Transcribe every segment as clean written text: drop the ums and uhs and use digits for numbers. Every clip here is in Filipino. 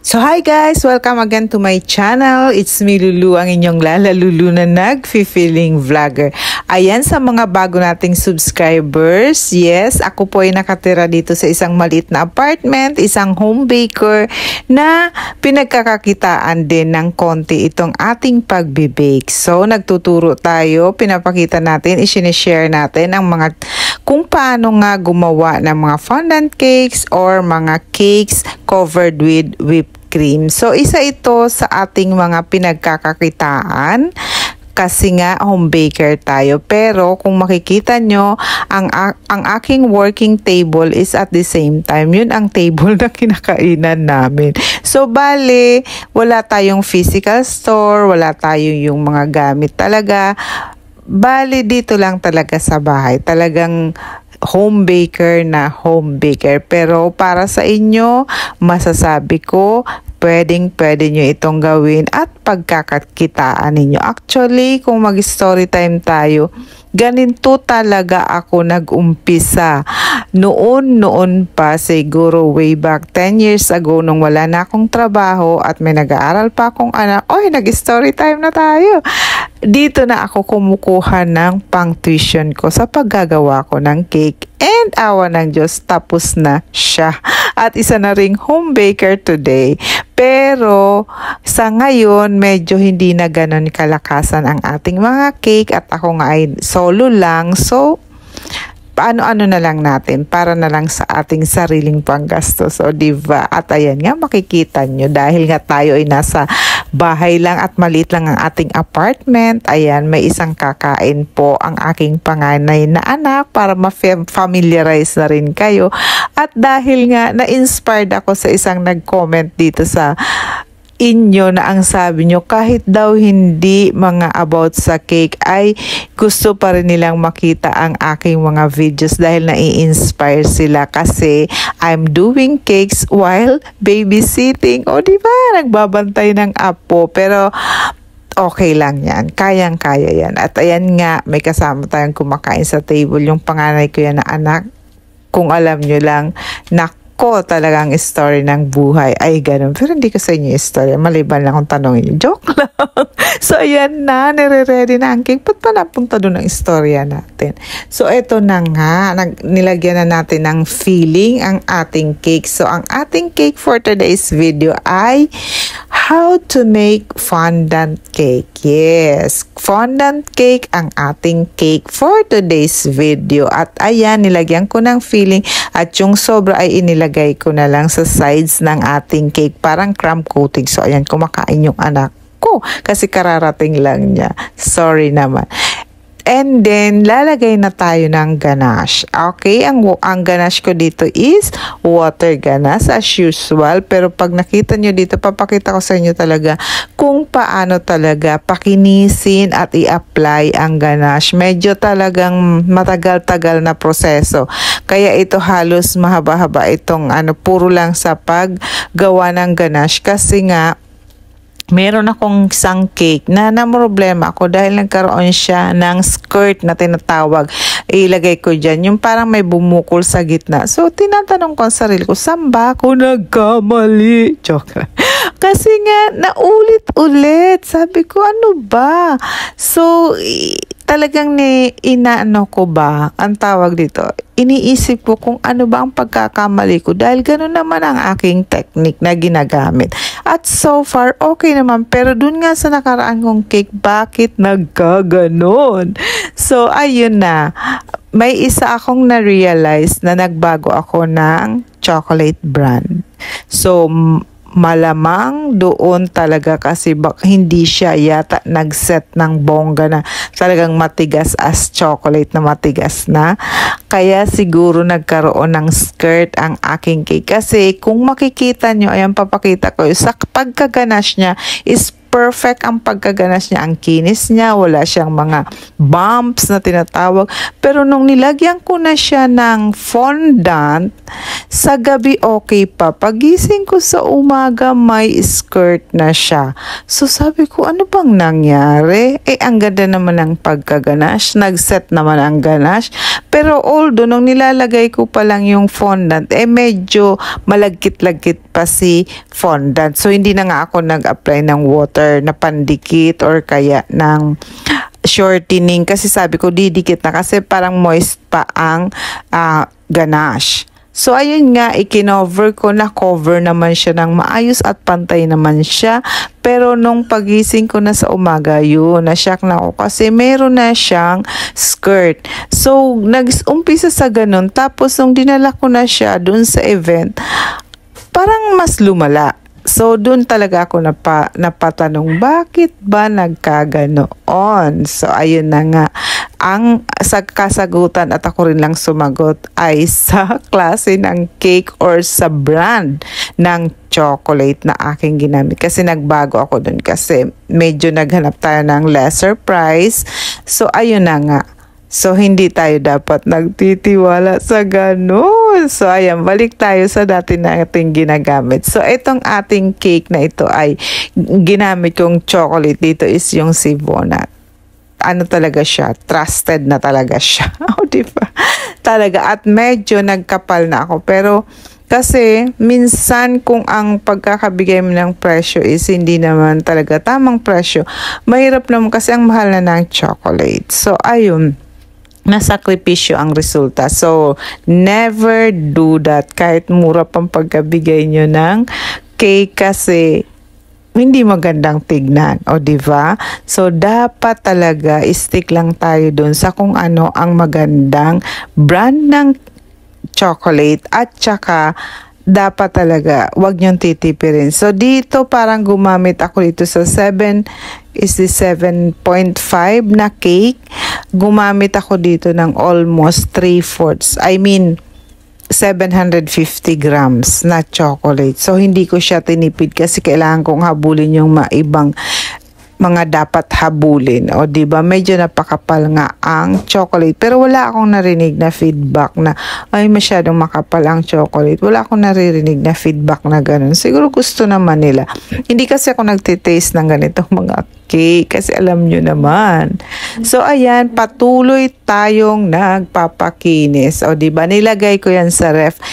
So hi guys! Welcome again to my channel. It's me Lulu, ang inyong Lala Lulu na nag-feeling vlogger. Ayan, sa mga bago nating subscribers, yes, ako po ay nakatira dito sa isang maliit na apartment, isang home baker na pinagkakakitaan din ng konti itong ating pagbe-bake. So nagtuturo tayo, pinapakita natin, isinishare natin ang mga kung paano nga gumawa ng mga fondant cakes or mga cakes covered with whipped cream. So isa ito sa ating mga pinagkakakitaan kasi nga home baker tayo. Pero kung makikita nyo, ang aking working table is at the same time, yun ang table na kinakainan namin. So bale, wala tayong physical store, wala tayong yung mga gamit talaga. Bali, dito lang talaga sa bahay. Talagang home baker na home baker. Pero para sa inyo, masasabi ko, pwede nyo itong gawin at pagkakakitaan ninyo. Actually, kung mag-story time tayo, ganito talaga ako nag-umpisa. Noon pa, siguro way back 10 years ago, nung wala na akong trabaho at may nag-aaral pa akong anak, nag-story time na tayo. Dito na ako kumukuha ng pang-tuition ko sa paggagawa ko ng cake. And awa ng Diyos, tapos na siya. At isa na ring home baker today. Pero sa ngayon, medyo hindi na ganun kalakasan ang ating mga cake at ako nga ay solo lang. So, ano na lang natin para na lang sa ating sariling panggastos. So, diba? At ayan nga, makikita nyo dahil nga tayo ay nasa bahay lang at maliit lang ang ating apartment. Ayan, may isang kakain po ang aking panganay na anak para ma-familiarize na rin kayo. At dahil nga na-inspired ako sa isang nag-comment dito sa inyo na ang sabi nyo, kahit daw hindi mga about sa cake ay gusto pa rin nilang makita ang aking mga videos dahil nai-inspire sila kasi I'm doing cakes while babysitting. O diba, nagbabantay ng apo, pero okay lang yan. Kayang-kaya yan. At ayan nga, may kasama tayong kumakain sa table. Yung panganay ko yan na anak, kung alam nyo lang, talagang story ng buhay ay ganun. Pero hindi ko sa inyo story. Maliban lang kung tanongin nyo. Joke lang. So, ayan na. Nire-ready na ang cake. Ba't pa napunta doon ang istorya natin? So, eto na nga. Nilagyan na natin ng filling ang ating cake. So, ang ating cake for today's video ay how to make fondant cake. Yes, fondant cake ang ating cake for today's video. At ayan, nilagyan ko ng filling at yung sobra ay inilagay ko na lang sa sides ng ating cake. Parang crumb coating. So ayan, kumakain yung anak ko kasi kararating lang niya. Sorry naman. And then, lalagay na tayo ng ganache. Okay, ang ganache ko dito is water ganache as usual. Pero pag nakita nyo dito, papakita ko sa inyo talaga kung paano talaga pakinisin at i-apply ang ganache. Medyo talagang matagal-tagal na proseso. Kaya ito halos mahaba-haba itong puro lang sa paggawa ng ganache. Kasi nga, meron akong isang cake na problema ako dahil nagkaroon siya ng skirt na tinatawag. Ilagay ko dyan. Yung parang may bumukol sa gitna. So, tinatanong ko sa sarili ko, saan ba ako nagkamali? Joke lang. Kasi nga, naulit-ulit. Sabi ko, ano ba? So, talagang inaano ko ba, ang tawag dito, iniisip ko kung ano ba ang pagkakamali ko dahil gano'n naman ang aking technique na ginagamit. At so far, okay naman. Pero dun nga sa nakaraan kong cake, bakit nagkaganon? So, ayun na. May isa akong na-realize na nagbago ako ng chocolate brand. So, malamang doon talaga kasi hindi siya yata nag-set ng bongga na talagang matigas as chocolate na matigas na. Kaya siguro nagkaroon ng skirt ang aking cake. Kasi kung makikita nyo, ayan papakita ko, sa pagkaganache niya is perfect ang pagkaganas niya, ang kinis niya, wala siyang mga bumps na tinatawag. Pero nung nilagyan ko na siya ng fondant, sa gabi okay pa. Pagising ko sa umaga, may skirt na siya. So sabi ko, ano bang nangyari? Ang ganda naman ng pagkaganas, nag-set naman ang ganache. Pero although nung nilalagay ko pa lang yung fondant, medyo malagkit-lagkit pa si fondant. So hindi na nga ako nag-apply ng water na pandikit or kaya ng shortening kasi sabi ko didikit na kasi parang moist pa ang ganache. So ayun nga, ikinover ko, na cover naman siya ng maayos at pantay naman siya. Pero nung pagising ko na sa umaga, yun, na-shock na ako kasi meron na siyang skirt. So nag-umpisa sa ganun, tapos nung dinala ko na siya dun sa event, parang mas lumala. So, doon talaga ako napatanong, bakit ba nagkaganoon? So, ayun na nga. Ang kasagutan at ako rin lang sumagot ay sa klase ng cake or sa brand ng chocolate na aking ginamit. Kasi nagbago ako doon kasi medyo naghanap tayo ng lesser price. So, ayun na nga. So, hindi tayo dapat nagtitiwala sa ganun. So, ayan, balik tayo sa dati nating ginagamit. So, itong ating cake na ito ay ginamit kong chocolate. Dito is yung Sivona. Ano talaga siya? Trusted na talaga siya. O, diba? Talaga. At medyo nagkapal na ako. Pero, kasi minsan kung ang pagkakabigay mo ng presyo is hindi naman talaga tamang presyo, mahirap naman kasi ang mahal na ng chocolate. So, ayun. Nasakripisyo ang resulta. So, never do that. Kahit mura pang pagkabigay nyo ng cake kasi hindi magandang tignan. O, diba? So, dapat talaga stick lang tayo dun sa kung ano ang magandang brand ng chocolate at saka dapat talaga wag niyong titipirin. So, dito parang gumamit ako dito sa 7.5 na cake. Gumamit ako dito ng almost 3/4. I mean, 750 grams na chocolate. So, hindi ko siya tinipid kasi kailangan kong habulin yung maibang mga dapat habulin. O, diba? Medyo napakapal nga ang chocolate. Pero wala akong narinig na feedback na, ay, masyadong makapal ang chocolate. Wala akong naririnig na feedback na ganun. Siguro gusto naman nila. Hindi kasi ako nagtitaste ng ganitong mga cake. Kasi alam nyo naman. So, ayan, patuloy tayong nagpapakinis. O, diba? Nilagay ko yan sa ref.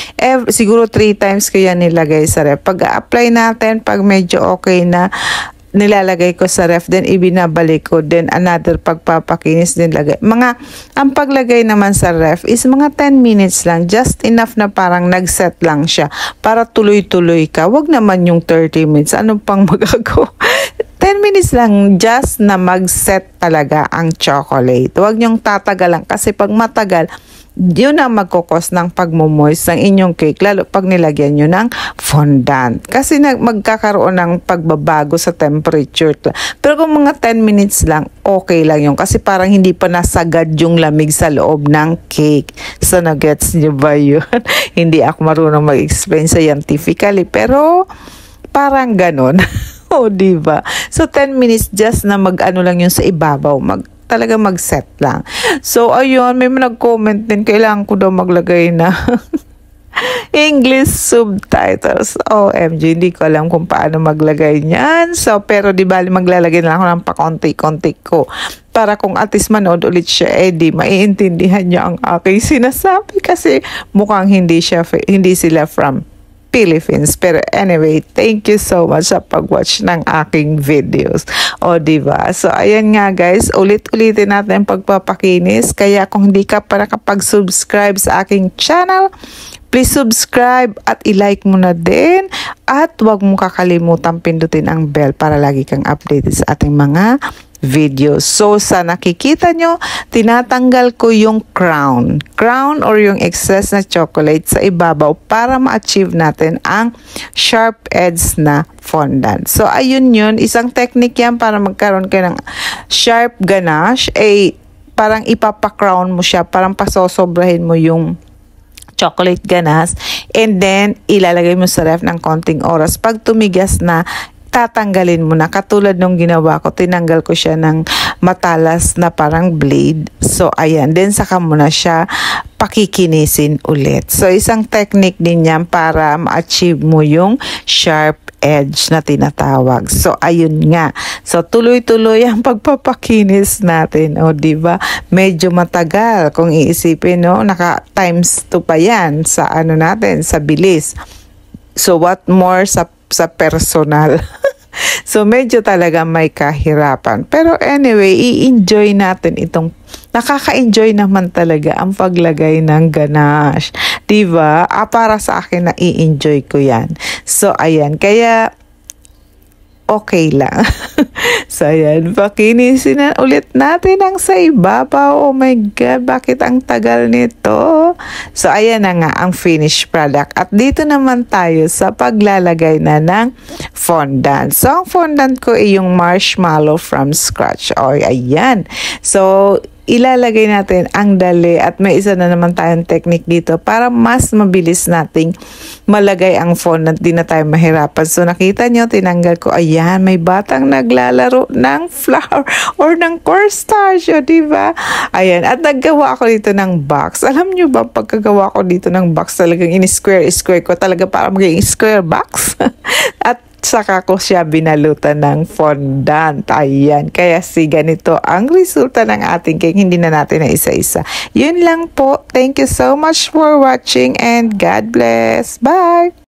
Siguro 3 times ko yan nilagay sa ref. Pag-apply natin, pag medyo okay na, nilalagay ko sa ref, then ibinabalik ko, then another pagpapakinis din lagay. Ang paglagay naman sa ref is mga 10 minutes lang, just enough na parang nag-set lang siya para tuloy-tuloy ka. Wag naman yung 30 minutes. Ano pang magagawa? 10 minutes lang, just na mag-set talaga ang chocolate. Wag niyong tatagalan kasi pag matagal, yun ang magkukos ng pagmumoist ng inyong cake, lalo pag nilagyan nyo ng fondant. Kasi magkakaroon ng pagbabago sa temperature. Pero kung mga 10 minutes lang, okay lang yun. Kasi parang hindi pa nasagad yung lamig sa loob ng cake. So, nagets nyo ba yun? Hindi ako marunong mag-explain scientifically, pero parang ganon. O, diba? So, 10 minutes just na mag-ano lang yun sa ibabaw. Talaga mag-set lang. So, ayun, may nag-comment din, kailangan ko daw maglagay na English subtitles. OMG, hindi ko alam kung paano maglagay niyan. So, pero di bali maglalagay na ako ng pakonti-konti ko. Para kung at least manood ulit siya, di maiintindihan niya ang aking sinasabi kasi mukhang hindi sila from Philippines. Pero anyway, thank you so much sa pag-watch ng aking videos. O, diba? So, ayan nga guys, ulit-ulitin natin pagpapakinis. Kaya kung hindi ka pa nakapag-subscribe sa aking channel, please subscribe at i-like mo na din. At huwag mo kakalimutan pindutin ang bell para lagi kang updated sa ating mga videos. So, sa nakikita nyo, tinatanggal ko yung crown or yung excess na chocolate sa ibabaw para ma-achieve natin ang sharp edge na fondant. So, ayun yun. Isang technique yan para magkaroon kayo ng sharp ganache. Parang ipapa-crown mo siya. Parang pasosobrahin mo yung chocolate ganache. And then, ilalagay mo sa ref ng konting oras. Pag tumigas na, tatanggalin mo na. Katulad nung ginawa ko, tinanggal ko siya ng matalas na parang blade. So, ayan. Then, saka mo na siya pakikinisin ulit. So, isang technique din yan para ma-achieve mo yung sharp edge na tinatawag. So, ayun nga. So, tuloy-tuloy ang pagpapakinis natin. O, diba? Medyo matagal kung iisipin, no? Naka times 2 pa yan sa ano natin, sa bilis. So, what more sa personal? So, medyo talaga may kahirapan. Pero anyway, i-enjoy natin itong, nakaka-enjoy naman talaga ang paglagay ng ganache. Diba? Para sa akin na i-enjoy ko yan. So, ayan. Kaya, okay lang. So, ayan. Pakinisin na ulit natin ang sa ibabaw. Oh my God, bakit ang tagal nito? So, ayan na nga ang finished product. At dito naman tayo sa paglalagay na ng fondant. So, ang fondant ko ay yung marshmallow from scratch. O, ayan. So, ilalagay natin ang dali at may isa na naman tayong technique dito para mas mabilis nating malagay ang fondant, di na tayo mahirapan. So nakita nyo, tinanggal ko, ayan, may batang naglalaro ng flour or ng cornstarch, o diba? Ayan, at naggawa ako dito ng box. Alam nyo ba, pagkagawa ko dito ng box, talagang in-square ko talaga para maging square box. At saka ko siya binalutan ng fondant. Ayan. Kaya ganito ang resulta ng ating cake. Hindi na natin na isa-isa. Yun lang po. Thank you so much for watching and God bless. Bye!